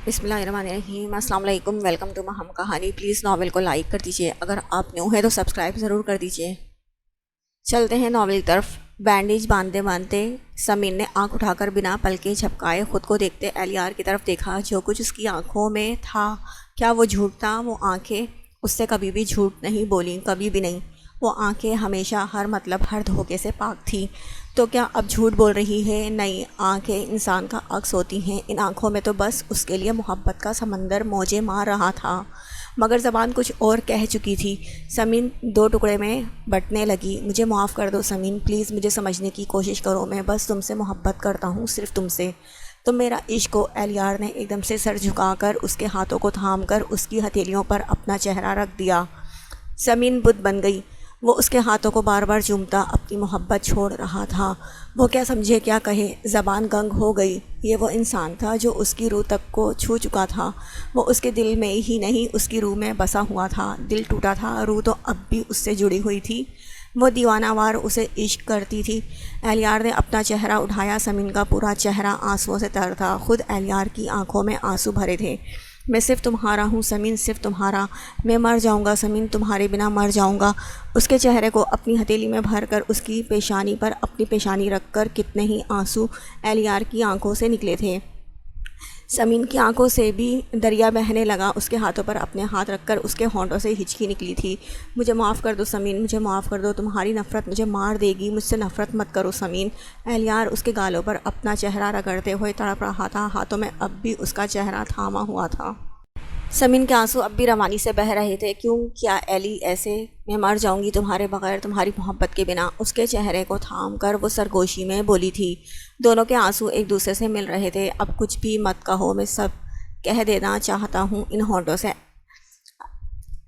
بسم اللہ الرحمن الرحیم۔ السلام علیکم، ویلکم ٹو ہم کہانی۔ پلیز ناول کو لائک کر دیجیے، اگر آپ نیو ہیں تو سبسکرائب ضرور کر دیجیے۔ چلتے ہیں ناول کی طرف۔ بینڈیج باندھتے باندھتے سمین نے آنکھ اٹھا کر بنا پلکیں جھپکائے خود کو دیکھتے الیار کی طرف دیکھا۔ جو کچھ اس کی آنکھوں میں تھا کیا وہ جھوٹ تھا؟ وہ آنکھیں اس سے کبھی بھی جھوٹ نہیں بولیں، کبھی بھی نہیں۔ وہ آنکھیں ہمیشہ ہر دھوکے سے پاک تھی، تو کیا اب جھوٹ بول رہی ہے؟ نہیں، آنکھیں انسان کا عکس ہوتی ہیں۔ ان آنکھوں میں تو بس اس کے لیے محبت کا سمندر موجیں مار رہا تھا، مگر زبان کچھ اور کہہ چکی تھی۔ سمین دو ٹکڑے میں بٹنے لگی۔ مجھے معاف کر دو سمین، پلیز مجھے سمجھنے کی کوشش کرو۔ میں بس تم سے محبت کرتا ہوں، صرف تم سے۔ تم میرا عشق ہو۔ الیار نے ایک دم سے سر جھکا کر اس کے ہاتھوں کو تھام کر اس کی ہتھیلیوں پر اپنا چہرہ رکھ دیا۔ سمین بت بن گئی۔ وہ اس کے ہاتھوں کو بار بار چومتا اپنی محبت چھوڑ رہا تھا۔ وہ کیا سمجھے کیا کہے، زبان گنگ ہو گئی۔ یہ وہ انسان تھا جو اس کی روح تک کو چھو چکا تھا۔ وہ اس کے دل میں ہی نہیں، اس کی روح میں بسا ہوا تھا۔ دل ٹوٹا تھا، روح تو اب بھی اس سے جڑی ہوئی تھی۔ وہ دیوانہ وار اسے عشق کرتی تھی۔ الیار نے اپنا چہرہ اٹھایا۔ سمین کا پورا چہرہ آنسوؤں سے تر تھا، خود الیار کی آنکھوں میں آنسو بھرے تھے۔ میں صرف تمہارا ہوں سمین، صرف تمہارا۔ میں مر جاؤں گا سمین، تمہارے بنا مر جاؤں گا۔ اس کے چہرے کو اپنی ہتھیلی میں بھر کر اس کی پیشانی پر اپنی پیشانی رکھ کر کتنے ہی آنسو الیار کی آنکھوں سے نکلے تھے۔ سمین کی آنکھوں سے بھی دریا بہنے لگا۔ اس کے ہاتھوں پر اپنے ہاتھ رکھ کر اس کے ہونٹوں سے ہچکی نکلی تھی۔ مجھے معاف کر دو سمین، مجھے معاف کر دو، تمہاری نفرت مجھے مار دے گی، مجھ سے نفرت مت کرو سمین۔ الیار اس کے گالوں پر اپنا چہرہ رگڑتے ہوئے تڑپ رہا تھا، ہاتھوں میں اب بھی اس کا چہرہ تھاما ہوا تھا۔ سمین کے آنسو اب بھی روانی سے بہہ رہے تھے۔ کیوں کیا ایلی ایسے؟ میں مر جاؤں گی تمہارے بغیر، تمہاری محبت کے بنا۔ اس کے چہرے کو تھام کر وہ سرگوشی میں بولی تھی۔ دونوں کے آنسو ایک دوسرے سے مل رہے تھے۔ اب کچھ بھی مت کہو، میں سب کہہ دینا چاہتا ہوں ان ہونٹوں سے۔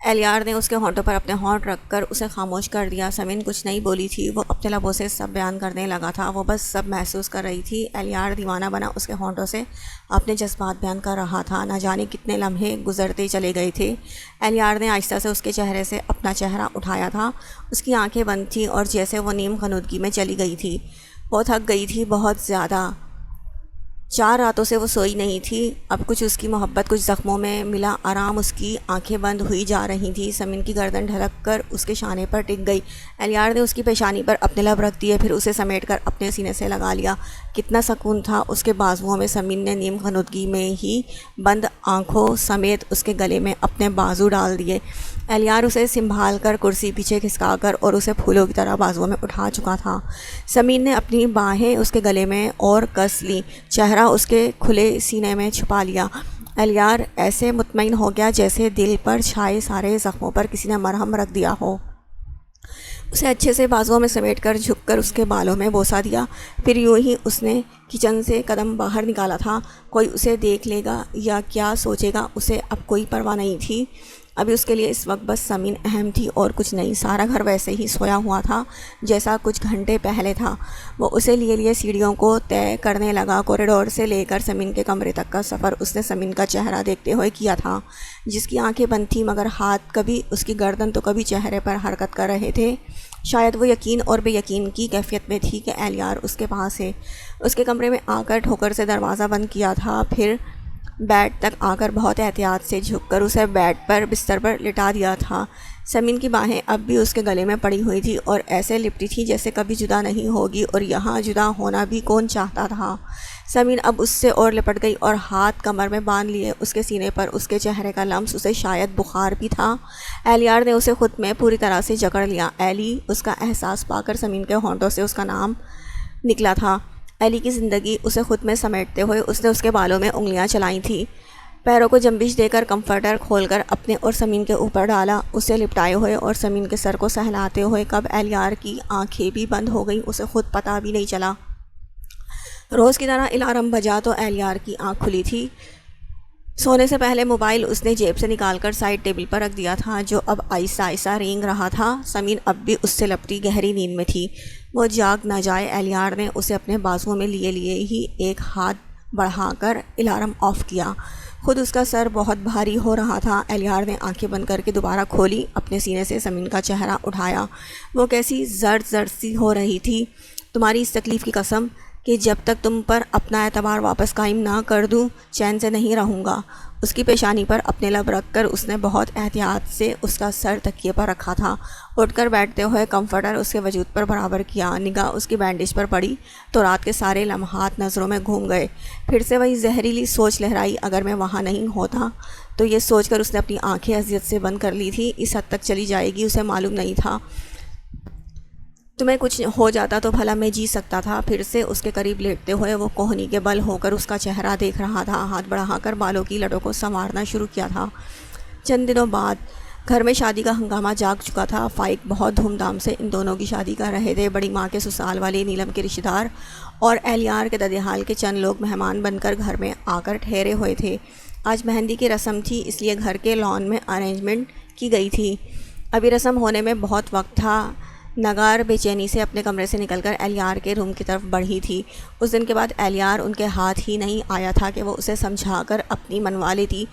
الیار نے اس کے ہونٹوں پر اپنے ہونٹ رکھ کر اسے خاموش کر دیا۔ سمین کچھ نہیں بولی تھی، وہ اپنے لبوں سے سب بیان کرنے لگا تھا۔ وہ بس سب محسوس کر رہی تھی۔ الیار دیوانہ بنا اس کے ہونٹوں سے اپنے جذبات بیان کر رہا تھا۔ نہ جانے کتنے لمحے گزرتے چلے گئے تھے۔ الیار نے آہستہ سے اس کے چہرے سے اپنا چہرہ اٹھایا تھا۔ اس کی آنکھیں بند تھیں اور جیسے وہ نیم غنودگی میں چلی گئی تھی۔ وہ تھک گئی تھی بہت زیادہ۔ 4 راتوں سے وہ سوئی نہیں تھی۔ اب کچھ اس کی محبت کچھ زخموں میں ملا آرام اس کی آنکھیں بند ہوئی جا رہی تھیں۔ سمین کی گردن ڈھلک کر اس کے شانے پر ٹک گئی۔ الیار نے اس کی پیشانی پر اپنے لب رکھ دیے، پھر اسے سمیٹ کر اپنے سینے سے لگا لیا۔ کتنا سکون تھا اس کے بازوؤں میں۔ سمین نے نیم غنودگی میں ہی بند آنکھوں سمیت اس کے گلے میں اپنے بازو ڈال دیے۔ الیار اسے سنبھال کر کرسی پیچھے کھسکا کر اور اسے پھولوں کی طرح بازوؤں میں اٹھا چکا تھا۔ سمین نے اپنی باہیں اس کے گلے میں اور کس لیں، چہرہ اس کے کھلے سینے میں چھپا لیا۔ الیار ایسے مطمئن ہو گیا جیسے دل پر چھائے سارے زخموں پر کسی نے مرہم رکھ دیا ہو۔ اسے اچھے سے بازوؤں میں سمیٹ کر جھک کر اس کے بالوں میں بوسہ دیا۔ پھر یوں ہی اس نے کچن سے قدم باہر نکالا تھا۔ کوئی اسے دیکھ لے گا یا کیا سوچے گا، اسے اب کوئی پرواہ نہیں تھی۔ ابھی اس کے لیے اس وقت بس سمین اہم تھی اور کچھ نہیں۔ سارا گھر ویسے ہی سویا ہوا تھا جیسا کچھ گھنٹے پہلے تھا۔ وہ اسے لیے سیڑھیوں کو طے کرنے لگا۔ کوریڈور سے لے کر سمین کے کمرے تک کا سفر اس نے سمین کا چہرہ دیکھتے ہوئے کیا تھا، جس کی آنکھیں بند تھیں مگر ہاتھ کبھی اس کی گردن تو کبھی چہرے پر حرکت کر رہے تھے۔ شاید وہ یقین اور بے یقین کی کیفیت میں تھی کہ الیار اس کے پاس ہے۔ اس کے کمرے میں آ کر ٹھوکر سے دروازہ بند کیا تھا، پھر بیڈ تک آ کر بہت احتیاط سے جھک کر اسے بیڈ پر بستر پر لٹا دیا تھا۔ سمین کی باہیں اب بھی اس کے گلے میں پڑی ہوئی تھی اور ایسے لپٹی تھی جیسے کبھی جدا نہیں ہوگی، اور یہاں جدا ہونا بھی کون چاہتا تھا۔ سمین اب اس سے اور لپٹ گئی اور ہاتھ کمر میں باندھ لیے اس کے سینے پر اس کے چہرے کا لمس اسے شاید بخار بھی تھا۔ الیار نے اسے خود میں پوری طرح سے جکڑ لیا۔ ایلی، اس کا احساس پا کر سمین کے ہونٹوں سے اس کا نام نکلا تھا۔ ایلی کی زندگی اسے خود میں سمیٹتے ہوئے اس نے اس کے بالوں میں انگلیاں چلائی تھیں۔ پیروں کو جنبش دے کر کمفرٹر کھول کر اپنے اور سمین کے اوپر ڈالا، اسے لپٹائے ہوئے اور سمین کے سر کو سہلاتے ہوئے۔ کب الیار کی آنکھیں بھی بند ہو گئیں اسے خود پتہ بھی نہیں چلا۔ روز کی طرح الارم بجا تو الیار کی آنکھ کھلی تھی۔ سونے سے پہلے موبائل اس نے جیب سے نکال کر سائڈ ٹیبل پر رکھ دیا تھا، جو اب آہستہ آہستہ رینگ رہا تھا۔ سمین اب بھی اس سے لپٹی گہری نیند میں تھی۔ وہ جاگ نہ جائے، الیار نے اسے اپنے بازوؤں میں لیے ہی ایک ہاتھ بڑھا کر الارم آف کیا۔ خود اس کا سر بہت بھاری ہو رہا تھا۔ الیار نے آنکھیں بند کر کے دوبارہ کھولی، اپنے سینے سے سمین کا چہرہ اٹھایا۔ وہ کیسی زرد سی ہو رہی تھی۔ تمہاری اس تکلیف کی قسم، کہ جب تک تم پر اپنا اعتبار واپس قائم نہ کر دوں چین سے نہیں رہوں گا۔ اس کی پیشانی پر اپنے لب رکھ کر اس نے بہت احتیاط سے اس کا سر تکیے پر رکھا تھا۔ اٹھ کر بیٹھتے ہوئے کمفرٹر اس کے وجود پر برابر کیا، نگاہ اس کی بینڈیج پر پڑی تو رات کے سارے لمحات نظروں میں گھوم گئے۔ پھر سے وہی زہریلی سوچ لہرائی، اگر میں وہاں نہیں ہوتا تو یہ سوچ کر اس نے اپنی آنکھیں اذیت سے بند کر لی تھی۔ اس حد تک چلی جائے گی اسے معلوم نہیں تھا۔ تمہیں کچھ ہو جاتا تو بھلا میں جی سکتا تھا۔ پھر سے اس کے قریب لیٹتے ہوئے وہ کوہنی کے بل ہو کر اس کا چہرہ دیکھ رہا تھا، ہاتھ بڑھا کر بالوں کی لٹوں کو سنوارنا شروع کیا تھا۔ چند دنوں بعد گھر میں شادی کا ہنگامہ جاگ چکا تھا۔ فائق بہت دھوم دھام سے ان دونوں کی شادی کر رہے تھے۔ بڑی ماں کے سسرال والے نیلم کے رشتہ دار اور اہلیار کے ددیال کے چند لوگ مہمان بن کر گھر میں آ کر ٹھہرے ہوئے تھے۔ آج مہندی کی رسم تھی، اس لیے گھر کے لان میں ارینجمنٹ کی گئی تھی۔ ابھی رسم ہونے میں بہت وقت تھا۔ نگار بے چینی سے اپنے کمرے سے نکل کر اہلیار کے روم کی طرف بڑھی تھی۔ اس دن کے بعد اہلیار ان کے ہاتھ ہی نہیں آیا تھا کہ وہ اسے سمجھا کر اپنی منوا لیتی۔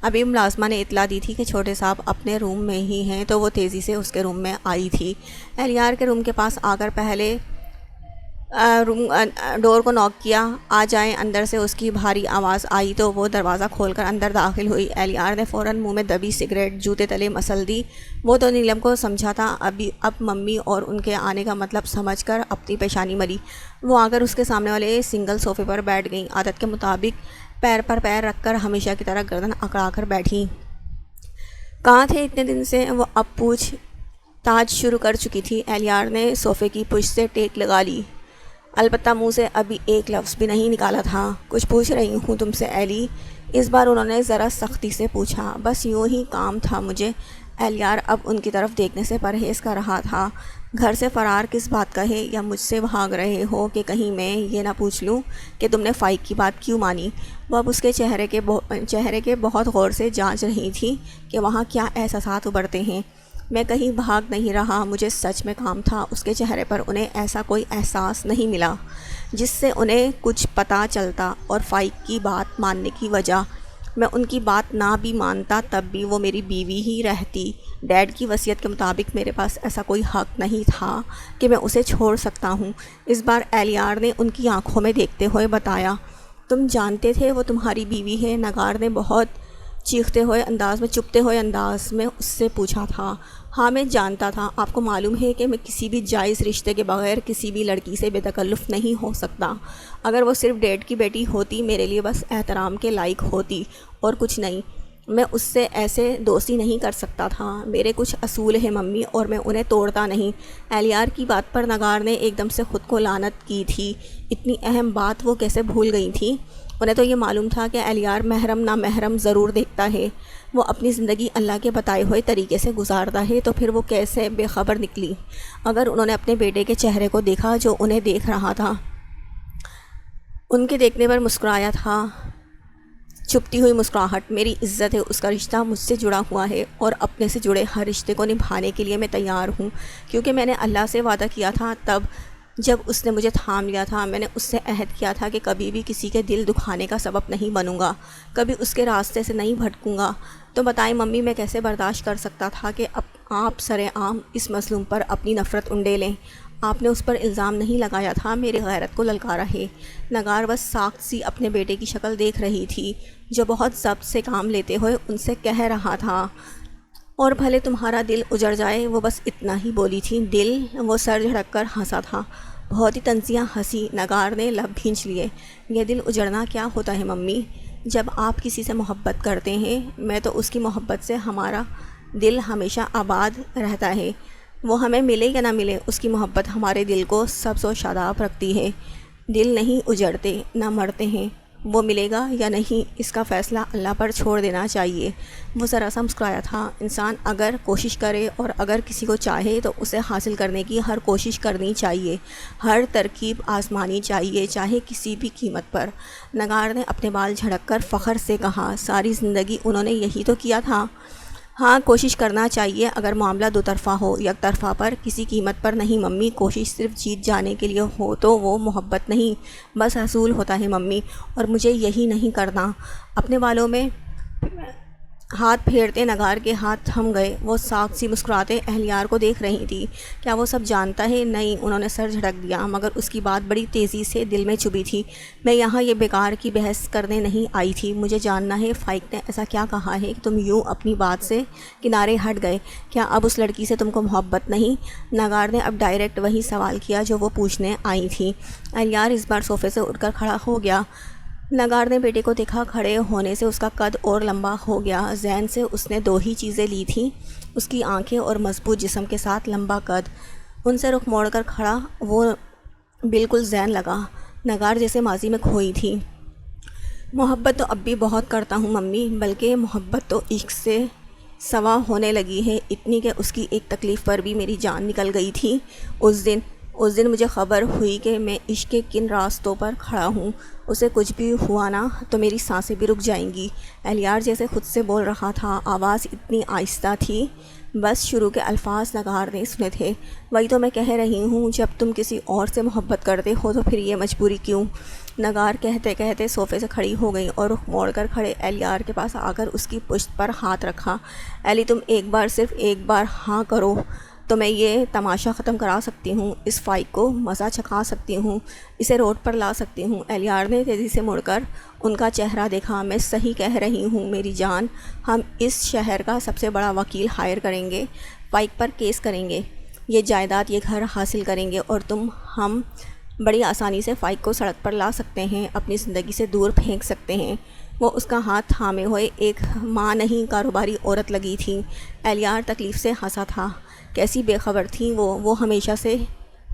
ابھی ملازمہ نے اطلاع دی تھی کہ چھوٹے صاحب اپنے روم میں ہی ہیں تو وہ تیزی سے اس کے روم میں آئی تھی۔ اہلیار کے روم کے پاس آ کر پہلے ڈور کو ناک کیا۔ آ جائیں۔ اندر سے اس کی بھاری آواز آئی تو وہ دروازہ کھول کر اندر داخل ہوئی۔ اہلیار نے فوراً منہ میں دبی سگریٹ جوتے تلے مسل دی۔ وہ تو نیلم کو سمجھا تھا، اب ممی اور ان کے آنے کا مطلب سمجھ کر اپنی پیشانی ملی۔ وہ آ کر اس کے سامنے والے سنگل صوفے پر بیٹھ گئیں۔ عادت کے مطابق پیر پر پیر رکھ کر ہمیشہ کی طرح گردن اکڑا کر بیٹھیں۔ کہاں تھے اتنے دن سے؟ وہ اب پوچھ تاچ شروع کر چکی تھی۔ اہلیار نے صوفے کی پشت سے ٹیک لگا لی۔ البتہ منہ سے ابھی ایک لفظ بھی نہیں نکالا تھا۔ کچھ پوچھ رہی ہوں تم سے ایلی؟ اس بار انہوں نے ذرا سختی سے پوچھا۔ بس یوں ہی کام تھا مجھے۔ اہلیار اب ان کی طرف دیکھنے سے پرہیز کر رہا تھا۔ گھر سے فرار کس بات کا ہے؟ یا مجھ سے بھاگ رہے ہو کہ کہیں میں یہ نہ پوچھ لوں کہ تم نے فائق کی بات کیوں مانی؟ وہ اب اس کے چہرے کے بہت غور سے جانچ رہی تھی کہ وہاں کیا احساسات ابھرتے ہیں۔ میں کہیں بھاگ نہیں رہا، مجھے سچ میں کام تھا۔ اس کے چہرے پر انہیں ایسا کوئی احساس نہیں ملا جس سے انہیں کچھ پتہ چلتا، اور فائق کی بات ماننے کی وجہ، میں ان کی بات نہ بھی مانتا تب بھی وہ میری بیوی ہی رہتی۔ ڈیڈ کی وصیت کے مطابق میرے پاس ایسا کوئی حق نہیں تھا کہ میں اسے چھوڑ سکتا ہوں۔ اس بار اہلیار نے ان کی آنکھوں میں دیکھتے ہوئے بتایا۔ تم جانتے تھے وہ تمہاری بیوی ہے؟ نگار نے بہت چپتے ہوئے انداز میں اس سے پوچھا تھا۔ ہاں میں جانتا تھا۔ آپ کو معلوم ہے کہ میں کسی بھی جائز رشتے کے بغیر کسی بھی لڑکی سے بے تکلف نہیں ہو سکتا۔ اگر وہ صرف ڈیڈ کی بیٹی ہوتی، میرے لیے بس احترام کے لائق ہوتی اور کچھ نہیں، میں اس سے ایسے دوستی نہیں کر سکتا تھا۔ میرے کچھ اصول ہیں ممی، اور میں انہیں توڑتا نہیں۔ اہلیار کی بات پر نگار نے ایک دم سے خود کو لعنت کی تھی۔ اتنی اہم بات وہ کیسے بھول گئی تھی؟ انہیں تو یہ معلوم تھا کہ اہلیار محرم نہ محرم ضرور دیکھتا ہے۔ وہ اپنی زندگی اللہ کے بتائے ہوئے طریقے سے گزارتا ہے، تو پھر وہ کیسے بے خبر نکلی؟ اگر انہوں نے اپنے بیٹے کے چہرے کو دیکھا جو انہیں دیکھ رہا تھا، ان کے دیکھنے پر مسکرایا تھا، چھپتی ہوئی مسکراہٹ، میری عزت ہے، اس کا رشتہ مجھ سے جڑا ہوا ہے، اور اپنے سے جڑے ہر رشتے کو نبھانے کے لیے میں تیار ہوں، کیونکہ میں نے اللہ سے وعدہ کیا تھا تب جب اس نے مجھے تھام لیا تھا۔ میں نے اس سے عہد کیا تھا کہ کبھی بھی کسی کے دل دکھانے کا سبب نہیں بنوں گا، کبھی اس کے راستے سے نہیں بھٹکوں گا۔ تو بتائیں ممی، میں کیسے برداشت کر سکتا تھا کہ آپ سرے عام اس مظلوم پر اپنی نفرت انڈیلیں؟ آپ نے اس پر الزام نہیں لگایا تھا، میری غیرت کو للکارا ہے۔ نگار بس ساخت سی اپنے بیٹے کی شکل دیکھ رہی تھی جو بہت ضبط سے کام لیتے ہوئے ان سے کہہ رہا تھا، اور بھلے تمہارا دل اجڑ جائے، وہ بس اتنا ہی بولی تھی۔ دل؟ وہ سر جھڑک کر ہنسا تھا، بہت ہی طنزیہ ہنسی۔ نگار نے لب بھینچ لیے۔ یہ دل اجڑنا کیا ہوتا ہے ممی؟ جب آپ کسی سے محبت کرتے ہیں، میں تو اس کی محبت سے ہمارا دل ہمیشہ آباد رہتا ہے۔ وہ ہمیں ملے یا نہ ملے، اس کی محبت ہمارے دل کو سبز و شاداب رکھتی ہے۔ دل نہیں اجڑتے، نہ مرتے ہیں۔ وہ ملے گا یا نہیں، اس کا فیصلہ اللہ پر چھوڑ دینا چاہیے۔ وہ ذرا سا مسکرایا تھا۔ انسان اگر کوشش کرے اور اگر کسی کو چاہے تو اسے حاصل کرنے کی ہر کوشش کرنی چاہیے، ہر ترکیب آزمانی چاہیے، چاہے کسی بھی قیمت پر۔ نگار نے اپنے بال جھڑک کر فخر سے کہا، ساری زندگی انہوں نے یہی تو کیا تھا۔ ہاں کوشش کرنا چاہیے، اگر معاملہ دو طرفہ ہو، یک طرفہ پر کسی قیمت پر نہیں ممی۔ کوشش صرف جیت جانے کے لیے ہو تو وہ محبت نہیں، بس حصول ہوتا ہے ممی، اور مجھے یہی نہیں کرنا۔ اپنے بالوں میں ہاتھ پھیرتے نگار کے ہاتھ تھم گئے۔ وہ ساکھ سی مسکراتے اہلیار کو دیکھ رہی تھی۔ کیا وہ سب جانتا ہے؟ نہیں، انہوں نے سر جھٹک دیا، مگر اس کی بات بڑی تیزی سے دل میں چبھی تھی۔ میں یہاں یہ بیکار کی بحث کرنے نہیں آئی تھی، مجھے جاننا ہے فائق نے ایسا کیا کہا ہے کہ تم یوں اپنی بات سے کنارے ہٹ گئے؟ کیا اب اس لڑکی سے تم کو محبت نہیں؟ نگار نے اب ڈائریکٹ وہی سوال کیا جو وہ پوچھنے آئی تھی۔ اہلیار اس بار صوفے سے اٹھ کر کھڑا ہو گیا۔ نگار نے بیٹے کو دیکھا، کھڑے ہونے سے اس کا قد اور لمبا ہو گیا۔ ذہن سے اس نے 2 ہی چیزیں لی تھیں، اس کی آنکھیں اور مضبوط جسم کے ساتھ لمبا قد۔ ان سے رخ موڑ کر کھڑا وہ بالکل ذہن لگا، نگار جیسے ماضی میں کھوئی تھی۔ محبت تو اب بھی بہت کرتا ہوں ممی، بلکہ محبت تو عشق سے سوا ہونے لگی ہے، اتنی کہ اس کی ایک تکلیف پر بھی میری جان نکل گئی تھی۔ اس دن مجھے خبر ہوئی کہ میں عشق کے کن راستوں پر کھڑا ہوں، اسے کچھ بھی ہوا نا تو میری سانسیں بھی رک جائیں گی۔ اہلیار جیسے خود سے بول رہا تھا، آواز اتنی آہستہ تھی بس شروع کے الفاظ نگار نے سنے تھے۔ وہی تو میں کہہ رہی ہوں، جب تم کسی اور سے محبت کرتے ہو تو پھر یہ مجبوری کیوں؟ نگار کہتے کہتے صوفے سے کھڑی ہو گئی اور رخ موڑ کر کھڑے اہلیار کے پاس آ کر اس کی پشت پر ہاتھ رکھا۔ ایلی، تم صرف ایک بار ہاں کرو تو میں یہ تماشا ختم کرا سکتی ہوں، اس فائق کو مزہ چکھا سکتی ہوں، اسے روڈ پر لا سکتی ہوں۔ اہلیار نے تیزی سے مڑ کر ان کا چہرہ دیکھا۔ میں صحیح کہہ رہی ہوں میری جان، ہم اس شہر کا سب سے بڑا وکیل ہائر کریں گے، فائق پر کیس کریں گے، یہ جائیداد، یہ گھر حاصل کریں گے، اور ہم بڑی آسانی سے فائق کو سڑک پر لا سکتے ہیں، اپنی زندگی سے دور پھینک سکتے ہیں۔ وہ اس کا ہاتھ تھامے ہوئے ایک ماں نہیں کاروباری عورت لگی تھی۔ اہلیار تکلیف سے ہنسا تھا۔ کیسی بے خبر تھیں وہ ہمیشہ سے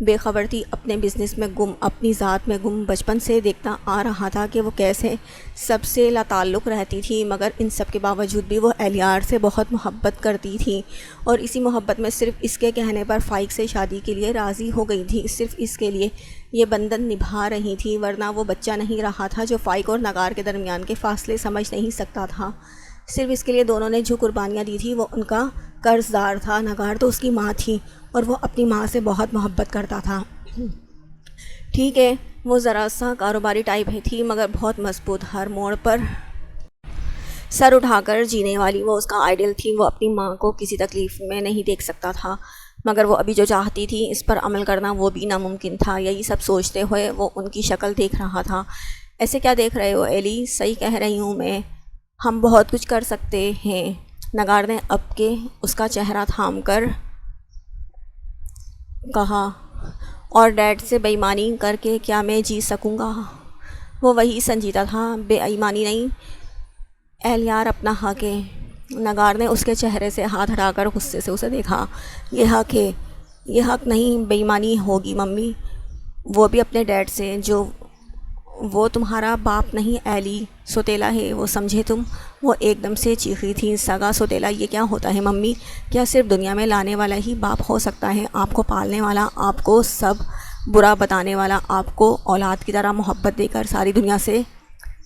بے خبر تھی، اپنے بزنس میں گم، اپنی ذات میں گم۔ بچپن سے دیکھتا آ رہا تھا کہ وہ کیسے سب سے لا تعلق رہتی تھی، مگر ان سب کے باوجود بھی وہ اہلیار سے بہت محبت کرتی تھی، اور اسی محبت میں صرف اس کے کہنے پر فائق سے شادی کے لیے راضی ہو گئی تھی۔ صرف اس کے لیے یہ بندھن نبھا رہی تھی، ورنہ وہ بچہ نہیں رہا تھا جو فائق اور نگار کے درمیان کے فاصلے سمجھ نہیں سکتا تھا۔ صرف اس کے لیے دونوں نے جو قربانیاں دی تھی وہ ان کا قرض دار تھا۔ نگار تو اس کی ماں تھی اور وہ اپنی ماں سے بہت محبت کرتا تھا۔ ٹھیک ہے، وہ ذرا سا کاروباری ٹائپ تھی مگر بہت مضبوط، ہر موڑ پر سر اٹھا کر جینے والی۔ وہ اس کا آئیڈیل تھی۔ وہ اپنی ماں کو کسی تکلیف میں نہیں دیکھ سکتا تھا، مگر وہ ابھی جو چاہتی تھی اس پر عمل کرنا وہ بھی ناممکن تھا۔ یہی سب سوچتے ہوئے وہ ان کی شکل دیکھ رہا تھا۔ ایسے کیا دیکھ رہے ہو ایلی؟ صحیح کہہ رہی ہوں میں، ہم بہت کچھ کر سکتے ہیں۔ نگار نے اب کے اس کا چہرہ تھام کر کہا، اور ڈیڈ سے بے ایمانی کر کے کیا میں جی سکوں گا؟ وہ وہی سنجیدہ تھا۔ بے ایمانی نہیں، اہلیار اپنا حق ہے۔ نگار نے اس کے چہرے سے ہاتھ ہٹا کر غصے سے اسے دیکھا۔ یہ حق ہے، یہ حق نہیں، بے ایمانی ہوگی ممی، وہ بھی اپنے ڈیڈ سے، جو وہ تمہارا باپ نہیں ایلی، سوتیلا ہے وہ، سمجھے تم؟ وہ ایک دم سے چیخی تھی۔ سگا سوتیلا یہ کیا ہوتا ہے ممی؟ کیا صرف دنیا میں لانے والا ہی باپ ہو سکتا ہے؟ آپ کو پالنے والا، آپ کو سب برا بتانے والا، آپ کو اولاد کی طرح محبت دے کر ساری دنیا سے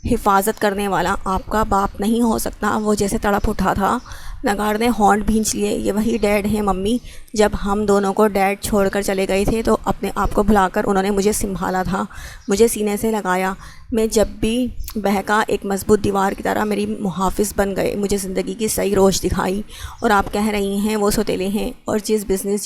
حفاظت کرنے والا آپ کا باپ نہیں ہو سکتا؟ وہ جیسے تڑپ اٹھا تھا۔ نگار نے ہونٹ بھینچ لیے۔ یہ وہی ڈیڈ ہیں ممی، جب ہم دونوں کو ڈیڈ چھوڑ کر چلے گئے تھے تو اپنے آپ کو بھلا کر انہوں نے مجھے سنبھالا تھا، مجھے سینے سے لگایا۔ میں جب بھی بہکا ایک مضبوط دیوار کی طرح میری محافظ بن گئے، مجھے زندگی کی صحیح روش دکھائی۔ اور آپ کہہ رہی ہیں وہ سوتیلے ہیں، اور جس بزنس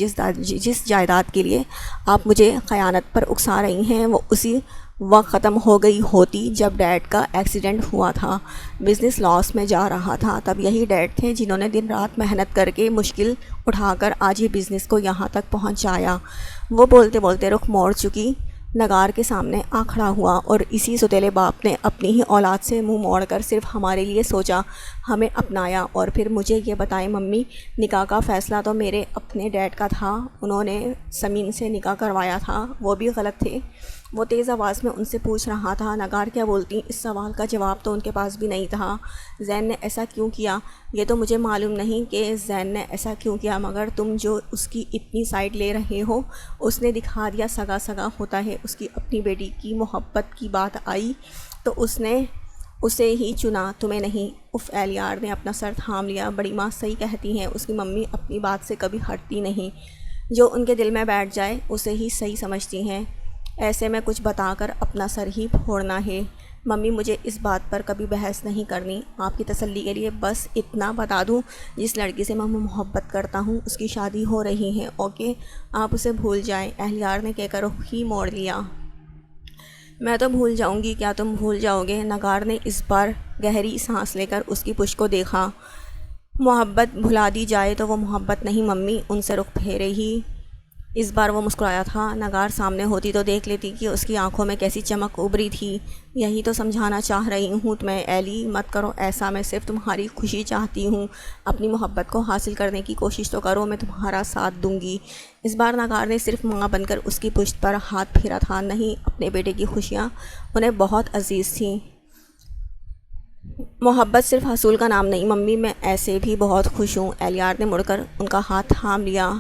جس جائیداد کے لیے آپ مجھے خیانت پر اکسا رہی ہیں وہ اسی وقت ختم ہو گئی ہوتی جب ڈیڈ کا ایکسیڈنٹ ہوا تھا، بزنس لاس میں جا رہا تھا۔ تب یہی ڈیڈ تھے جنہوں نے دن رات محنت کر کے مشکل اٹھا کر آج یہ بزنس کو یہاں تک پہنچایا۔ وہ بولتے بولتے رخ موڑ چکی نگار کے سامنے آ کھڑا ہوا، اور اسی سوتیلے باپ نے اپنی ہی اولاد سے منہ موڑ کر صرف ہمارے لیے سوچا، ہمیں اپنایا۔ اور پھر مجھے یہ بتائیں ممی، نکاح کا فیصلہ تو میرے اپنے ڈیڈ کا تھا، انہوں نے سمین سے نکاح کروایا تھا، وہ بھی غلط تھے؟ وہ تیز آواز میں ان سے پوچھ رہا تھا۔ نگار کیا بولتی؟ اس سوال کا جواب تو ان کے پاس بھی نہیں تھا۔ زین نے ایسا کیوں کیا؟ یہ تو مجھے معلوم نہیں کہ زین نے ایسا کیوں کیا، مگر تم جو اس کی اتنی سائڈ لے رہے ہو، اس نے دکھا دیا سگا ہوتا ہے۔ اس کی اپنی بیٹی کی محبت کی بات آئی تو اس نے اسے ہی چنا، تمہیں نہیں۔ اف، اہلیار نے اپنا سر تھام لیا۔ بڑی ماں صحیح کہتی ہیں، اس کی ممی اپنی بات سے کبھی ہٹتی نہیں، جو ان کے دل میں بیٹھ جائے اسے ہی صحیح سمجھتی ہیں۔ ایسے میں کچھ بتا کر اپنا سر ہی پھوڑنا ہے۔ ممی مجھے اس بات پر کبھی بحث نہیں کرنی، آپ کی تسلی کے لیے بس اتنا بتا دوں، جس لڑکی سے میں محبت کرتا ہوں اس کی شادی ہو رہی ہے، اوکے؟ آپ اسے بھول جائیں۔ اہلیار نے کہہ کر رخ ہی موڑ لیا۔ میں تو بھول جاؤں گی، کیا تم بھول جاؤ گے؟ نگار نے اس بار گہری سانس لے کر اس کی پشت کو دیکھا۔ محبت بھلا دی جائے تو وہ محبت نہیں ممی، ان سے رخ پھیرے ہی۔ اس بار وہ مسکرایا تھا۔ نگار سامنے ہوتی تو دیکھ لیتی کہ اس کی آنکھوں میں کیسی چمک ابھری تھی۔ یہی تو سمجھانا چاہ رہی ہوں تمہیں ایلی، مت کرو ایسا، میں صرف تمہاری خوشی چاہتی ہوں، اپنی محبت کو حاصل کرنے کی کوشش تو کرو، میں تمہارا ساتھ دوں گی۔ اس بار نگار نے صرف ماں بن کر اس کی پشت پر ہاتھ پھیرا تھا۔ نہیں، اپنے بیٹے کی خوشیاں انہیں بہت عزیز تھیں۔ محبت صرف حصول کا نام نہیں ممی، میں ایسے بھی بہت خوش ہوں۔ اہلیار نے مڑ کر ان کا ہاتھ تھام لیا۔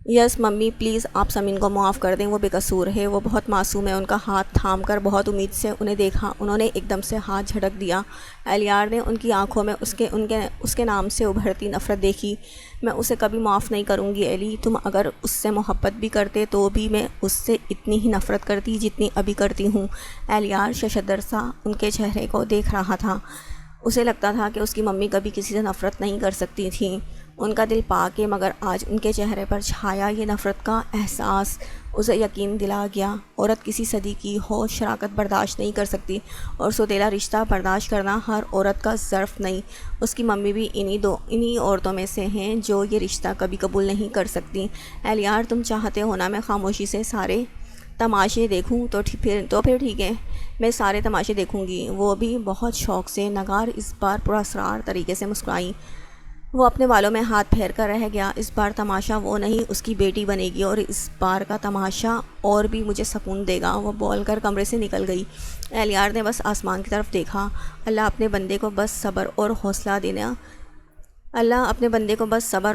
یس ممی، پلیز آپ سمین کو معاف کر دیں، وہ بے قصور ہے، وہ بہت معصوم ہے۔ ان کا ہاتھ تھام کر بہت امید سے انہیں دیکھا۔ انہوں نے ایک دم سے ہاتھ جھٹک دیا۔ اہلیار نے ان کی آنکھوں میں اس کے نام سے ابھرتی نفرت دیکھی۔ میں اسے کبھی معاف نہیں کروں گی ایلی، تم اگر اس سے محبت بھی کرتے تو بھی میں اس سے اتنی ہی نفرت کرتی جتنی ابھی کرتی ہوں۔ اہلیار ششدر سا ان کے چہرے کو دیکھ رہا تھا۔ اسے لگتا تھا کہ اس کی ممی کبھی کسی سے نفرت نہیں کر سکتی تھیں۔ ان کا دل پاک ہے، مگر آج ان کے چہرے پر چھایا یہ نفرت کا احساس اسے یقین دلا گیا۔ عورت کسی صدی کی ہو شراکت برداشت نہیں کر سکتی، اور سوتیلا رشتہ برداشت کرنا ہر عورت کا ظرف نہیں۔ اس کی ممی بھی انہی عورتوں میں سے ہیں جو یہ رشتہ کبھی قبول نہیں کر سکتی۔ اہلیار، تم چاہتے ہو نا میں خاموشی سے سارے تماشے دیکھوں تو پھر ٹھیک ہے، میں سارے تماشے دیکھوں گی، وہ بھی بہت شوق سے۔ نگار اس بار پراسرار طریقے سے مسکرائی۔ وہ اپنے بالوں میں ہاتھ پھیر کر رہ گیا۔ اس بار تماشا وہ نہیں، اس کی بیٹی بنے گی، اور اس بار کا تماشا اور بھی مجھے سکون دے گا۔ وہ بول کر کمرے سے نکل گئی۔ اہلیار نے بس آسمان کی طرف دیکھا۔ اللہ اپنے بندے کو بس صبر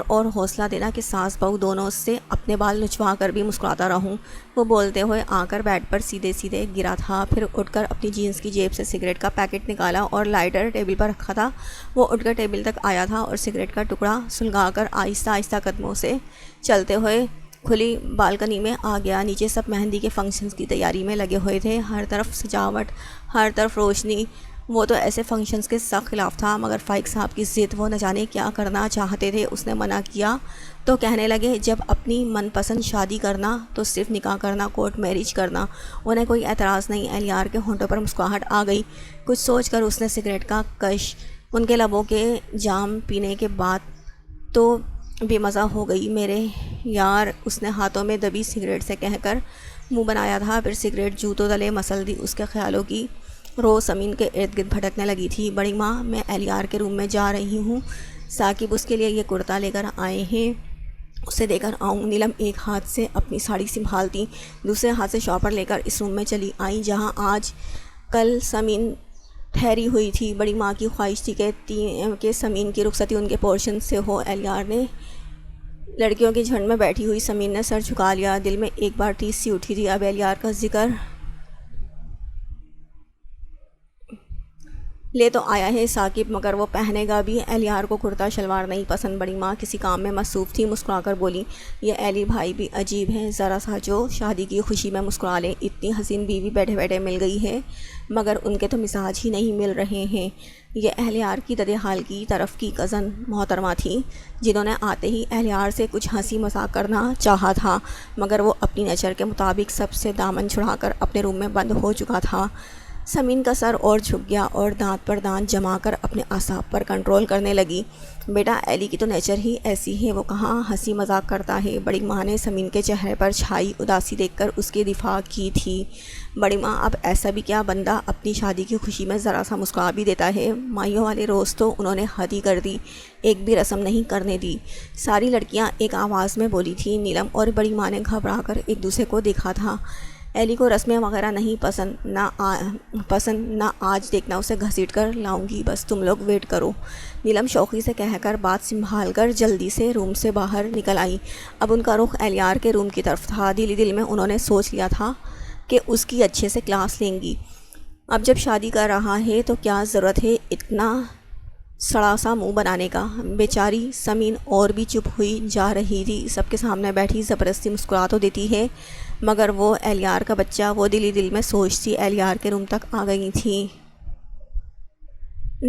اور حوصلہ دینا کہ ساس بہو دونوں سے اپنے بال نچوا کر بھی مسکراتا رہوں۔ وہ بولتے ہوئے آ کر بیڈ پر سیدھے سیدھے گرا تھا، پھر اٹھ کر اپنی جینس کی جیب سے سگریٹ کا پیکٹ نکالا اور لائٹر ٹیبل پر رکھا تھا۔ وہ اٹھ کر ٹیبل تک آیا تھا اور سگریٹ کا ٹکڑا سلگا کر آہستہ آہستہ قدموں سے چلتے ہوئے کھلی بالکنی میں آ گیا۔ نیچے سب مہندی کے فنکشنز کی تیاری میں لگے ہوئے تھے، ہر طرف سجاوٹ، ہر طرف روشنی۔ وہ تو ایسے فنکشنز کے سخت خلاف تھا، مگر فائق صاحب کی ضد، وہ نہ جانے کیا کرنا چاہتے تھے۔ اس نے منع کیا تو کہنے لگے جب اپنی من پسند شادی کرنا تو صرف نکاح کرنا، کورٹ میرج کرنا۔ انہیں کوئی اعتراض نہیں۔ اہلیار کے ہونٹوں پر مسکراہٹ آ گئی۔ کچھ سوچ کر اس نے سگریٹ کا کش ان کے لبوں کے جام پینے کے بعد تو بے مزہ ہو گئی میرے یار، اس نے ہاتھوں میں دبی سگریٹ سے کہہ کر منہ بنایا تھا، پھر سگریٹ جوتوں تلے مسل دی۔ اس کے خیالوں کی رو زمین کے ارد گرد بھٹکنے لگی تھی۔ بڑی ماں، میں اہلیار کے روم میں جا رہی ہوں، ثاقب اس کے لیے یہ کرتا لے کر آئے ہیں، اسے دے کر آؤں۔ نیلم ایک ہاتھ سے اپنی ساڑی سنبھالتی دوسرے ہاتھ سے شاپر لے کر اس روم میں چلی آئی جہاں آج کل سمین ٹھہری ہوئی تھی۔ بڑی ماں کی خواہش تھی کہ سمین کی رخصتی ان کے پورشن سے ہو۔ اہلیار نے لڑکیوں کے جھنڈ میں بیٹھی ہوئی سمین نے سر جھکا لیا۔ دل میں ایک بار ٹھیس سی اٹھی تھی، اب اہلیار کا ذکر لے تو آیا ہے ثاقب، مگر وہ پہنے گا بھی؟ اہلیار کو کرتا شلوار نہیں پسند۔ بڑی ماں کسی کام میں مصروف تھی، مسکرا کر بولی، یہ ایلی بھائی بھی عجیب ہیں، ذرا سا جو شادی کی خوشی میں مسکرا لیں۔ اتنی حسین بیوی بیٹھے بیٹھے مل گئی ہے، مگر ان کے تو مزاج ہی نہیں مل رہے ہیں۔ یہ اہلیار کی ددحال کی طرف کی کزن محترمہ تھی، جنہوں نے آتے ہی اہلیار سے کچھ ہنسی مذاق کرنا چاہا تھا، مگر وہ اپنی نیچر کے مطابق سب سے دامن چھڑا کر اپنے روم میں بند ہو چکا تھا۔ سمین کا سر اور جھک گیا اور دانت پر دانت جما کر اپنے اعصاب پر کنٹرول کرنے لگی۔ بیٹا، ایلی کی تو نیچر ہی ایسی ہے، وہ کہاں ہنسی مذاق کرتا ہے۔ بڑی ماں نے سمین کے چہرے پر چھائی اداسی دیکھ کر اس کی دفاع کی تھی۔ بڑی ماں، اب ایسا بھی کیا بندہ اپنی شادی کی خوشی میں ذرا سا مسکرا بھی دیتا ہے؟ مائیوں والے روز تو انہوں نے حد ہی کر دی، ایک بھی رسم نہیں کرنے دی۔ ساری لڑکیاں ایک آواز میں بولی تھیں۔ نیلم اور بڑی ماں نے گھبرا کر ایک دوسرے کو دیکھا تھا۔ ایلی کو رسمیں وغیرہ نہیں پسند، نہ آج دیکھنا اسے گھسیٹ کر لاؤں گی، بس تم لوگ ویٹ کرو۔ نیلم شوخی سے کہہ کر بات سنبھال کر جلدی سے روم سے باہر نکل آئی۔ اب ان کا رخ اہلیار کے روم کی طرف تھا۔ دل ہی دل میں انہوں نے سوچ لیا تھا کہ اس کی اچھے سے کلاس لیں گی۔ اب جب شادی کر رہا ہے تو کیا ضرورت ہے اتنا سڑا سا منہ بنانے کا؟ بیچاری سمین اور بھی چپ ہوئی جا رہی تھی۔ سب کے سامنے بیٹھی زبردستی مسکرا تو دیتی ہے، مگر وہ اہلیار کا بچہ وہ دل ہی دل میں سوچتی اہلیار کے روم تک آ گئی تھی۔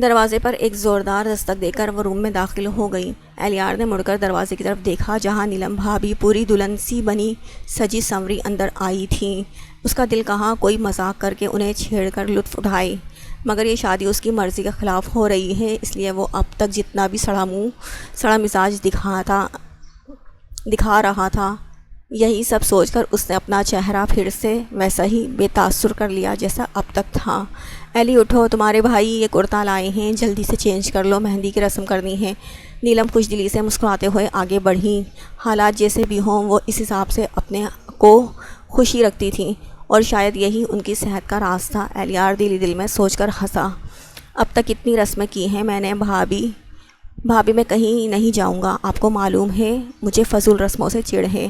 دروازے پر ایک زوردار دستک دے کر وہ روم میں داخل ہو گئی۔ اہلیار نے مڑ کر دروازے کی طرف دیکھا جہاں نیلم بھابھی پوری دلہن سی بنی سجی سنوری اندر آئی تھیں۔ اس کا دل کہاں کوئی مذاق کر کے انہیں چھیڑ کر لطف اٹھائے، مگر یہ شادی اس کی مرضی کے خلاف ہو رہی ہے، اس لیے وہ اب تک جتنا بھی سڑا منہ سڑا مزاج دکھا رہا تھا، یہی سب سوچ کر اس نے اپنا چہرہ پھر سے ویسا ہی بے تاثر کر لیا جیسا اب تک تھا۔ ایلی اٹھو، تمہارے بھائی یہ کرتا لائے ہیں، جلدی سے چینج کر لو، مہندی کی رسم کرنی ہے۔ نیلم خوش دلی سے مسکراتے ہوئے آگے بڑھیں۔ حالات جیسے بھی ہوں وہ اس حساب سے اپنے کو خوشی رکھتی تھیں اور شاید یہی ان کی صحت کا راز تھا۔ اہلیار دل ہی دل میں سوچ کر ہنسا، اب تک اتنی رسمیں کی ہیں میں نے، بھابھی میں کہیں نہیں جاؤں گا، آپ کو معلوم ہے مجھے فضول رسموں سے چڑ ہے،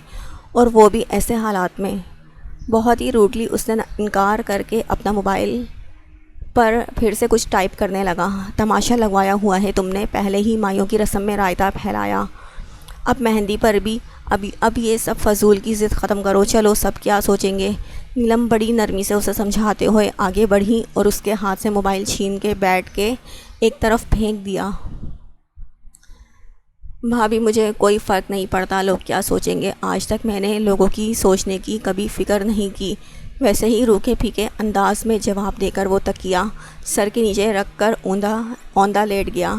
اور وہ بھی ایسے حالات میں۔ بہت ہی روڈلی اس نے انکار کر کے اپنا موبائل پر پھر سے کچھ ٹائپ کرنے لگا۔ تماشا لگوایا ہوا ہے تم نے، پہلے ہی مائیوں کی رسم میں رائتا پھیلایا، اب مہندی پر بھی اب یہ سب فضول کی ضد ختم کرو، چلو سب کیا سوچیں گے۔ نیلم بڑی نرمی سے اسے سمجھاتے ہوئے آگے بڑھی اور اس کے ہاتھ سے موبائل چھین کے بیٹھ کے ایک طرف پھینک دیا۔ بھابھی مجھے کوئی فرق نہیں پڑتا لوگ کیا سوچیں گے، آج تک میں نے لوگوں کی سوچنے کی کبھی فکر نہیں کی۔ ویسے ہی روکھے پھیکے انداز میں جواب دے کر وہ تکیہ سر کے نیچے رکھ کر اوندا لیٹ گیا۔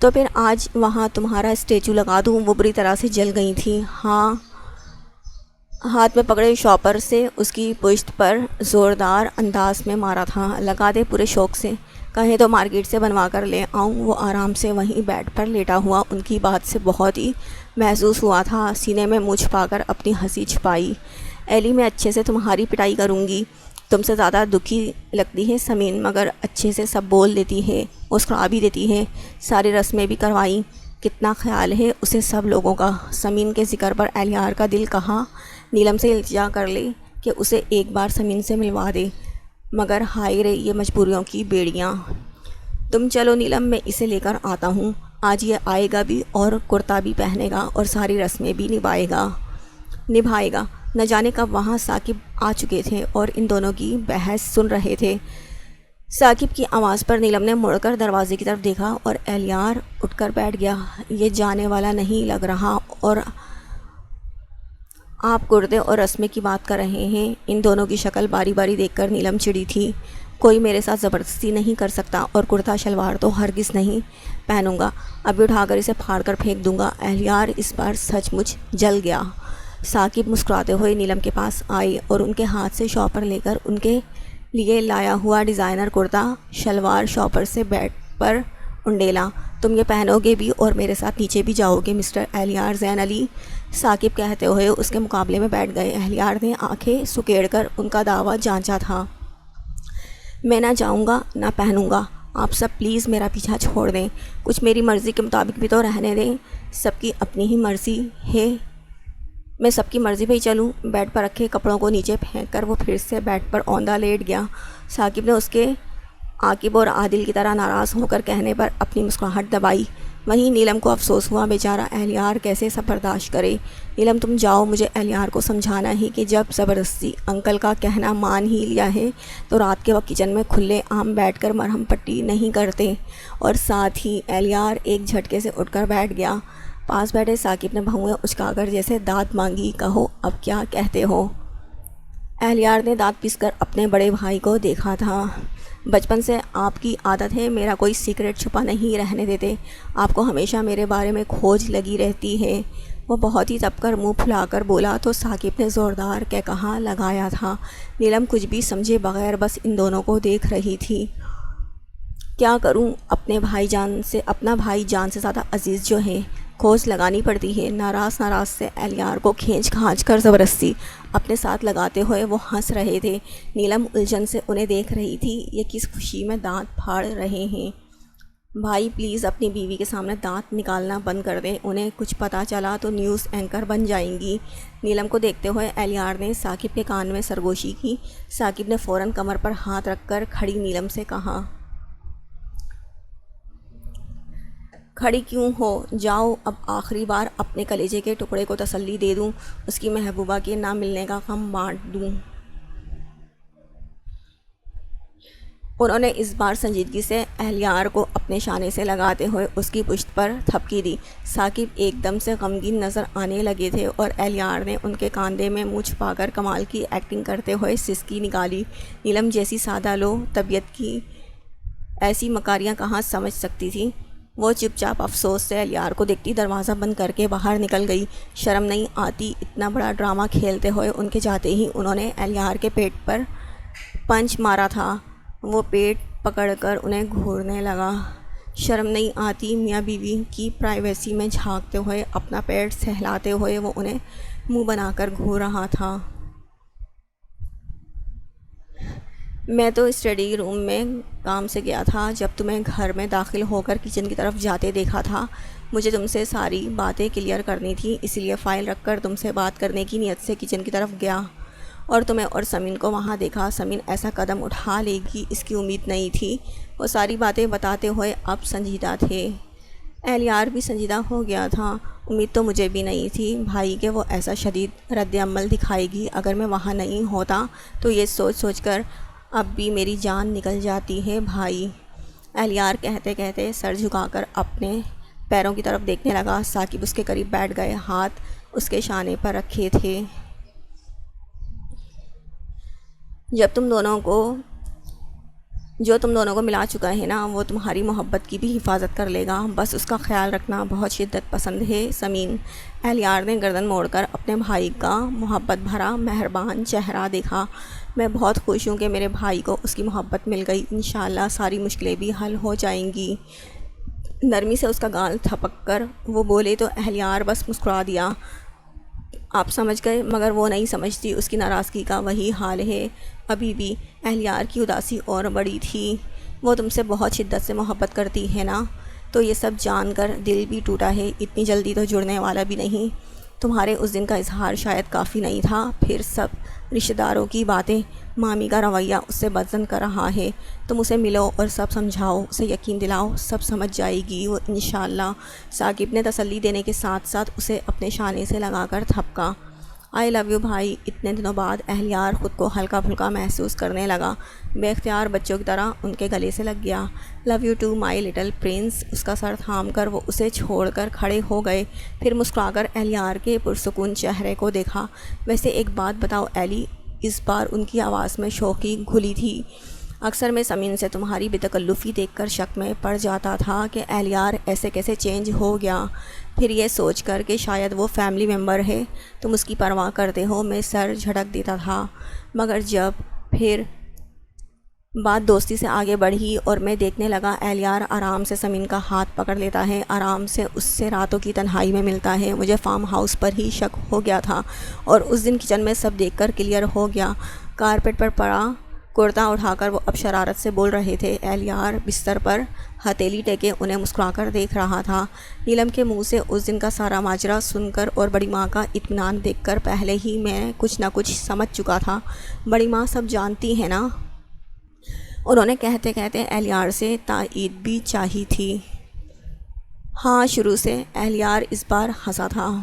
تو پھر آج وہاں تمہارا اسٹیچو لگا دوں، وہ بری طرح سے جل گئی تھی۔ ہاں، ہاتھ میں پکڑے شاپر سے اس کی پشت پر زوردار انداز میں مارا تھا۔ لگا دے پورے شوق سے، کہیں تو مارکیٹ سے بنوا کر لے آؤں۔ وہ آرام سے وہیں بیڈ پر لیٹا ہوا ان کی بات سے بہت ہی محظوظ ہوا تھا، سینے میں منہ چھپا کر اپنی ہنسی چھپائی۔ ایلی میں اچھے سے تمہاری پٹائی کروں گی، تم سے زیادہ دکھی لگتی ہے سمین، مگر اچھے سے سب بول دیتی ہے، مسکرا بھی دیتی ہے، ساری رسمیں بھی کروائیں، کتنا خیال ہے اسے سب لوگوں کا۔ سمین کے ذکر پر اہلیار کا دل کہا نیلم سے التجا کر لے کہ اسے ایک بار سمین سے ملوا دے، مگر ہائے رے یہ مجبوریوں کی بیڑیاں۔ تم چلو نیلم، میں اسے لے کر آتا ہوں، آج یہ آئے گا بھی اور کرتا بھی پہنے گا اور ساری رسمیں بھی نبھائے گا۔ نہ جانے کب وہاں ثاقب آ چکے تھے اور ان دونوں کی بحث سن رہے تھے۔ ثاقب کی آواز پر نیلم نے مڑ کر دروازے کی طرف دیکھا اور اہلیار اٹھ کر بیٹھ گیا۔ یہ جانے والا نہیں لگ رہا اور آپ کرتے اور رسمیں کی بات کر رہے ہیں۔ ان دونوں کی شکل باری باری دیکھ کر نیلم چڑی تھی۔ کوئی میرے ساتھ زبردستی نہیں کر سکتا اور کرتا شلوار تو ہرگز نہیں پہنوں گا، ابھی اٹھا کر اسے پھاڑ کر پھینک دوں گا۔ اہلیار اس بار سچ مچ جل گیا۔ ثاقب مسکراتے ہوئے نیلم کے پاس آئے اور ان کے ہاتھ سے شاپر لے کر ان کے لیے لایا ہوا ڈیزائنر کرتا شلوار شاپر سے بیڈ پر انڈیلا۔ تم یہ پہنو گے بھی اور میرے ساتھ نیچے بھی جاؤ گے مسٹر اہلیار زین علی، ثاقب کہتے ہوئے اس کے مقابلے میں بیٹھ گئے۔ اہلیار نے آنکھیں سکیڑ کر ان کا دعویٰ جانچا تھا۔ میں نہ جاؤں گا نہ پہنوں گا، آپ سب پلیز میرا پیچھا چھوڑ دیں، کچھ میری مرضی کے مطابق بھی تو رہنے دیں، سب کی اپنی ہی مرضی ہے، میں سب کی مرضی پہ ہی چلوں۔ بیڈ پر رکھے کپڑوں کو نیچے پھینک کر وہ پھر سے بیڈ پر اوندا لیٹ گیا۔ ثاقب نے اس کے عاقب اور عادل کی طرح ناراض ہو کر کہنے پر اپنی مسکراہٹ دبائی۔ وہیں نیلم کو افسوس ہوا، بیچارہ اہلیار کیسے سب برداشت کرے۔ نیلم تم جاؤ، مجھے اہلیار کو سمجھانا ہے کہ جب زبردستی انکل کا کہنا مان ہی لیا ہے تو رات کے وقت کچن میں کھلے عام بیٹھ کر مرہم پٹی نہیں کرتے۔ اور ساتھ ہی اہلیار ایک جھٹکے سے اٹھ کر بیٹھ گیا۔ پاس بیٹھے ثاقب نے بھویں اچکا کر جیسے داد مانگی، کہو اب کیا کہتے ہو؟ اہلیار نے دانت پیس کر اپنے بڑے بھائی کو دیکھا تھا۔ بچپن سے آپ کی عادت ہے میرا کوئی سیکرٹ چھپا نہیں رہنے دیتے، آپ کو ہمیشہ میرے بارے میں کھوج لگی رہتی ہے۔ وہ بہت ہی تپ کر منہ پھلا کر بولا تو ثاقب نے زوردار کہا لگایا تھا۔ نیلم کچھ بھی سمجھے بغیر بس ان دونوں کو دیکھ رہی تھی۔ کیا کروں، اپنا بھائی جان سے زیادہ عزیز جو ہے، کھوج لگانی پڑتی ہے۔ ناراض سے اہلیار کو کھینچ کھانچ کر زبردستی اپنے ساتھ لگاتے ہوئے وہ ہنس رہے تھے۔ نیلم الجھن سے انہیں دیکھ رہی تھی، یہ کس خوشی میں دانت پھاڑ رہے ہیں۔ بھائی پلیز اپنی بیوی کے سامنے دانت نکالنا بند کر دیں، انہیں کچھ پتہ چلا تو نیوز اینکر بن جائیں گی۔ نیلم کو دیکھتے ہوئے اہلیار نے ثاقب کے کان میں سرگوشی کی۔ ثاقب نے فوراً کمر پر ہاتھ رکھ کر کھڑی نیلم سے کہا کھڑی کیوں ہو، جاؤ اب آخری بار اپنے کلیجے کے ٹکڑے کو تسلی دے دوں، اس کی محبوبہ کے نہ ملنے کا غم بانٹ دوں۔ انہوں نے اس بار سنجیدگی سے اہلیار کو اپنے شانے سے لگاتے ہوئے اس کی پشت پر تھپکی دی۔ ثاقب ایک دم سے غمگین نظر آنے لگے تھے اور اہلیار نے ان کے کاندھے میں منہ چھپا کر کمال کی ایکٹنگ کرتے ہوئے سسکی نکالی۔ نیلم جیسی سادہ لو طبیعت کی ایسی مکاریاں کہاں سمجھ سکتی تھی۔ وہ چپ چاپ افسوس سے اہلیار کو دیکھتی دروازہ بند کر کے باہر نکل گئی۔ شرم نہیں آتی، اتنا بڑا ڈرامہ کھیلتے ہوئے ان کے جاتے ہی انہوں نے اہلیار کے پیٹ پر پنچ مارا تھا۔ وہ پیٹ پکڑ کر انہیں گھورنے لگا۔ شرم نہیں آتی، میاں بیوی کی پرائیویسی میں جھانکتے ہوئے اپنا پیٹ سہلاتے ہوئے وہ انہیں منہ بنا کر گھور رہا تھا۔ میں تو اسٹڈی روم میں کام سے گیا تھا، جب تمہیں گھر میں داخل ہو کر کچن کی طرف جاتے دیکھا تھا۔ مجھے تم سے ساری باتیں کلیئر کرنی تھی، اس لیے فائل رکھ کر تم سے بات کرنے کی نیت سے کچن کی طرف گیا اور تمہیں اور سمین کو وہاں دیکھا۔ سمین ایسا قدم اٹھا لے گی اس کی امید نہیں تھی۔ وہ ساری باتیں بتاتے ہوئے اب سنجیدہ تھے۔ اہلیار بھی سنجیدہ ہو گیا تھا۔ امید تو مجھے بھی نہیں تھی بھائی کہ وہ ایسا شدید رد عمل دکھائے گی۔ اگر میں وہاں نہیں ہوتا تو یہ سوچ سوچ کر اب بھی میری جان نکل جاتی ہے بھائی۔ اہلیار کہتے کہتے سر جھکا کر اپنے پیروں کی طرف دیکھنے لگا۔ ثاقب اس کے قریب بیٹھ گئے، ہاتھ اس کے شانے پر رکھے تھے۔ جو تم دونوں کو ملا چکا ہے نا، وہ تمہاری محبت کی بھی حفاظت کر لے گا، بس اس کا خیال رکھنا۔ بہت شدت پسند ہے سمین۔ اہلیار نے گردن موڑ کر اپنے بھائی کا محبت بھرا مہربان چہرہ دیکھا۔ میں بہت خوش ہوں کہ میرے بھائی کو اس کی محبت مل گئی، انشاءاللہ ساری مشکلیں بھی حل ہو جائیں گی۔ نرمی سے اس کا گال تھپک کر وہ بولے تو اہلیار بس مسکرا دیا۔ آپ سمجھ گئے، مگر وہ نہیں سمجھتی، اس کی ناراضگی کا وہی حال ہے۔ ابھی بھی اہلیار کی اداسی اور بڑی تھی۔ وہ تم سے بہت شدت سے محبت کرتی ہے نا، تو یہ سب جان کر دل بھی ٹوٹا ہے، اتنی جلدی تو جڑنے والا بھی نہیں۔ تمہارے اس دن کا اظہار شاید کافی نہیں تھا، پھر سب رشتہ داروں کی باتیں، مامی کا رویہ اس سے بدظن کر رہا ہے۔ تم اسے ملو اور سب سمجھاؤ، اسے یقین دلاؤ، سب سمجھ جائے گی وہ انشاءاللہ۔ ثاقب نے تسلی دینے کے ساتھ ساتھ اسے اپنے شانے سے لگا کر تھپکا۔ آئی لو یو بھائی۔ اتنے دنوں بعد اہلیار خود کو ہلکا پھلکا محسوس کرنے لگا، بے اختیار بچوں کی طرح ان کے گلے سے لگ گیا۔ Love you to my little prince. اس کا سر تھام کر وہ اسے چھوڑ کر کھڑے ہو گئے، پھر مسکرا کر اہلیار کے پرسکون چہرے کو دیکھا۔ ویسے ایک بات بتاؤ ایلی، اس بار ان کی آواز میں شوخی گھلی تھی۔ اکثر میں سمین سے تمہاری بے تکلفی دیکھ کر شک میں پڑ جاتا تھا کہ اہلیار ایسے کیسے چینج ہو گیا، پھر یہ سوچ کر کہ شاید وہ فیملی ممبر ہے، تم اس کی پرواہ کرتے ہو، میں سر جھٹک دیتا تھا۔ مگر جب پھر بات دوستی سے آگے بڑھی اور میں دیکھنے لگا اہلیار آرام سے سمین کا ہاتھ پکڑ لیتا ہے، آرام سے اس سے راتوں کی تنہائی میں ملتا ہے، مجھے فارم ہاؤس پر ہی شک ہو گیا تھا اور اس دن کچن میں سب دیکھ کر کلیئر ہو گیا۔ کارپیٹ پر پڑا کرتا اٹھا کر وہ اب شرارت سے بول رہے تھے۔ اہلیار بستر پر ہتھیلی ٹیکے انہیں مسکرا کر دیکھ رہا تھا۔ نیلم کے منہ سے اس دن کا سارا ماجرا سن کر اور بڑی ماں کا اطمینان دیکھ کر پہلے ہی میں کچھ نہ کچھ سمجھ چکا تھا۔ بڑی ماں سب جانتی ہیں نا، انہوں نے کہتے کہتے اہلیار سے تائید بھی چاہی تھی۔ ہاں، شروع سے اہلیار اس بار ہنسا تھا۔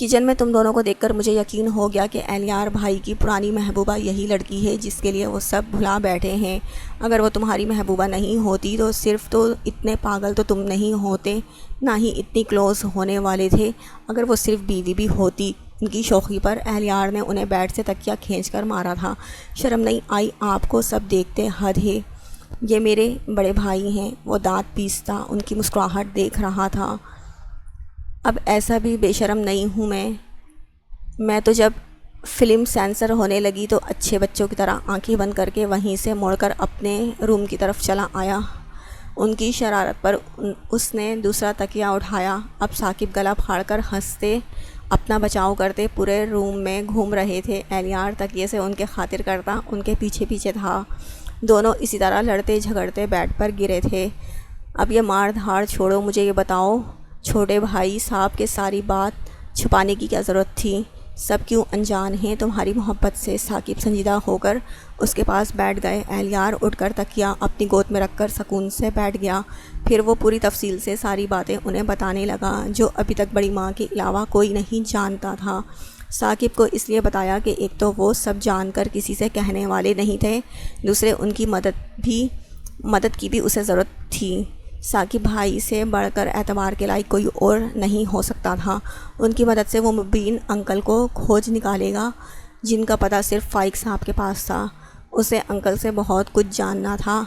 کچن میں تم دونوں کو دیکھ کر مجھے یقین ہو گیا کہ اہلیار بھائی کی پرانی محبوبہ یہی لڑکی ہے جس کے لیے وہ سب بھلا بیٹھے ہیں۔ اگر وہ تمہاری محبوبہ نہیں ہوتی تو صرف تو اتنے پاگل تو تم نہیں ہوتے، نہ ہی اتنی کلوز ہونے والے تھے۔ اگر وہ صرف بیوی بھی ہوتی۔ ان کی شوخی پر اہلیار نے انہیں بیڈ سے تکیہ کھینچ کر مارا تھا۔ شرم نہیں آئی آپ کو؟ سب دیکھتے حد ہے، یہ میرے بڑے بھائی ہیں۔ وہ دانت پیستا ان کی مسکراہٹ دیکھ رہا تھا۔ اب ایسا بھی بے شرم نہیں ہوں میں تو جب فلم سینسر ہونے لگی تو اچھے بچوں کی طرح آنکھیں بند کر کے وہیں سے مڑ کر اپنے روم کی طرف چلا آیا۔ ان کی شرارت پر اس نے دوسرا تکیہ اٹھایا۔ اب ثاقب گلا پھاڑ کر ہنستے اپنا بچاؤ کرتے پورے روم میں گھوم رہے تھے۔ اہلیار تکیے سے ان کے خاطر کرتا ان کے پیچھے پیچھے تھا۔ دونوں اسی طرح لڑتے جھگڑتے بیڈ پر گرے تھے۔ اب یہ مار دھاڑ چھوڑو، مجھے یہ بتاؤ چھوٹے بھائی صاحب کے ساری بات چھپانے کی کیا ضرورت تھی؟ سب کیوں انجان ہیں تمہاری محبت سے۔ ثاقب سنجیدہ ہو کر اس کے پاس بیٹھ گئے۔ اہلیار اٹھ کر تکیہ اپنی گود میں رکھ کر سکون سے بیٹھ گیا۔ پھر وہ پوری تفصیل سے ساری باتیں انہیں بتانے لگا جو ابھی تک بڑی ماں کے علاوہ کوئی نہیں جانتا تھا۔ ثاقب کو اس لیے بتایا کہ ایک تو وہ سب جان کر کسی سے کہنے والے نہیں تھے، دوسرے ان کی مدد کی بھی اسے ضرورت تھی۔ ثاقب بھائی سے بڑھ کر اعتبار کے لائق کوئی اور نہیں ہو سکتا تھا۔ ان کی مدد سے وہ مبین انکل کو کھوج نکالے گا جن کا پتہ صرف فائق صاحب کے پاس تھا۔ اسے انکل سے بہت کچھ جاننا تھا۔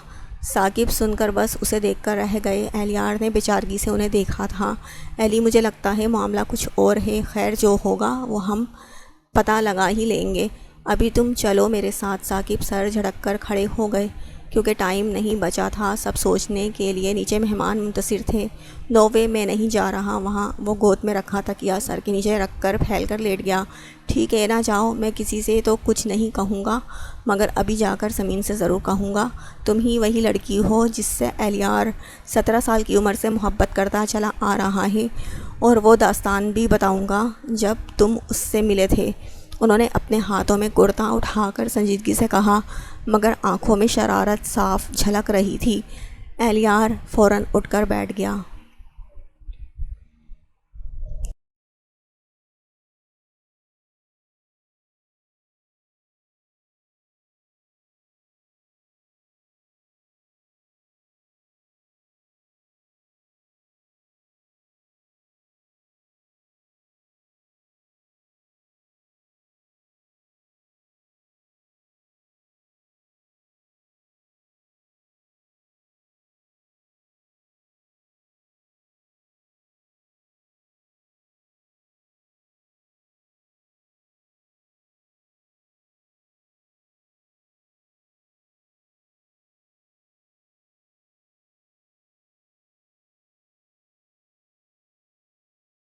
ثاقب سن کر بس اسے دیکھ کر رہ گئے۔ اہلیار نے بیچارگی سے انہیں دیکھا تھا۔ ایلی مجھے لگتا ہے معاملہ کچھ اور ہے، خیر جو ہوگا وہ ہم پتہ لگا ہی لیں گے، ابھی تم چلو میرے ساتھ۔ ثاقب سر جھٹک کر کھڑے ہو گئے کیونکہ ٹائم نہیں بچا تھا سب سوچنے کے لیے۔ نیچے مہمان منتظر تھے۔ نو وے میں نہیں جا رہا وہاں۔ وہ گود میں رکھا تکیہ سر کے نیچے رکھ کر پھیل کر لیٹ گیا۔ ٹھیک ہے نہ جاؤ، میں کسی سے تو کچھ نہیں کہوں گا مگر ابھی جا کر سمین سے ضرور کہوں گا۔ تم ہی وہی لڑکی ہو جس سے اہلیار 17 سال کی عمر سے محبت کرتا چلا آ رہا ہے، اور وہ داستان بھی بتاؤں گا جب تم اس سے ملے تھے۔ انہوں نے اپنے ہاتھوں میں کرتا اٹھا کر سنجیدگی سے کہا مگر آنکھوں میں شرارت صاف جھلک رہی تھی۔ اہلیار فوراً اٹھ کر بیٹھ گیا۔